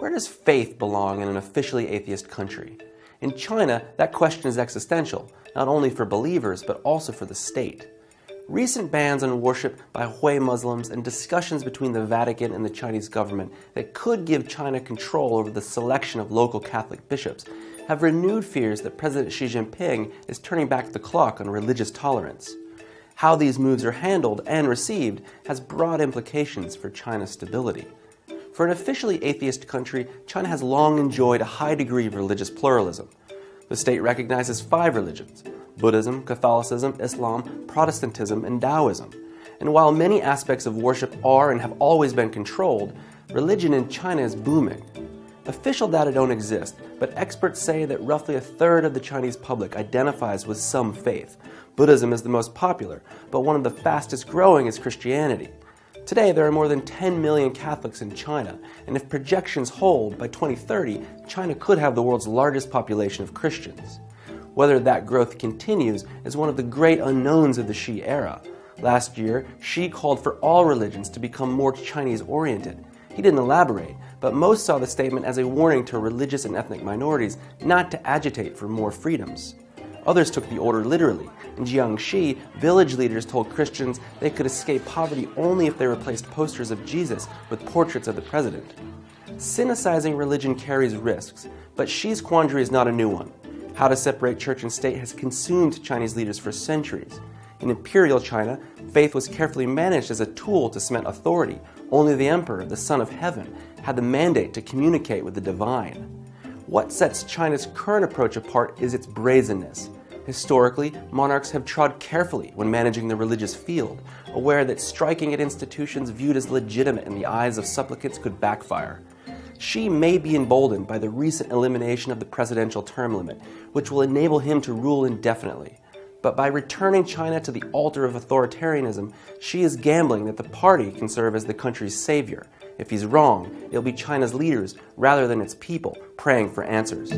Where does faith belong in an officially atheist country? In China, that question is existential, not only for believers, but also for the state. Recent bans on worship by Hui Muslims and discussions between the Vatican and the Chinese government that could give China control over the selection of local Catholic bishops have renewed fears that President Xi Jinping is turning back the clock on religious tolerance. How these moves are handled and received has broad implications for China's stability. For an officially atheist country, China has long enjoyed a high degree of religious pluralism. The state recognizes 5 religions: Buddhism, Catholicism, Islam, Protestantism, and Taoism. And while many aspects of worship are and have always been controlled, religion in China is booming. Official data don't exist, but experts say that roughly 1/3 of the Chinese public identifies with some faith. Buddhism is the most popular, but one of the fastest growing is Christianity. Today, there are more than 10 million Catholics in China, and if projections hold, by 2030, China could have the world's largest population of Christians. Whether that growth continues is one of the great unknowns of the Xi era. Last year, Xi called for all religions to become more Chinese-oriented. He didn't elaborate, but most saw the statement as a warning to religious and ethnic minorities not to agitate for more freedoms. Others took the order literally. In Jiangxi, village leaders told Christians they could escape poverty only if they replaced posters of Jesus with portraits of the president. Sinicizing religion carries risks, but Xi's quandary is not a new one. How to separate church and state has consumed Chinese leaders for centuries. In imperial China, faith was carefully managed as a tool to cement authority. Only the emperor, the son of heaven, had the mandate to communicate with the divine. What sets China's current approach apart is its brazenness. Historically, monarchs have trod carefully when managing the religious field, aware that striking at institutions viewed as legitimate in the eyes of supplicants could backfire. Xi may be emboldened by the recent elimination of the presidential term limit, which will enable him to rule indefinitely. But by returning China to the altar of authoritarianism, Xi is gambling that the party can serve as the country's savior. If he's wrong, it'll be China's leaders, rather than its people, praying for answers.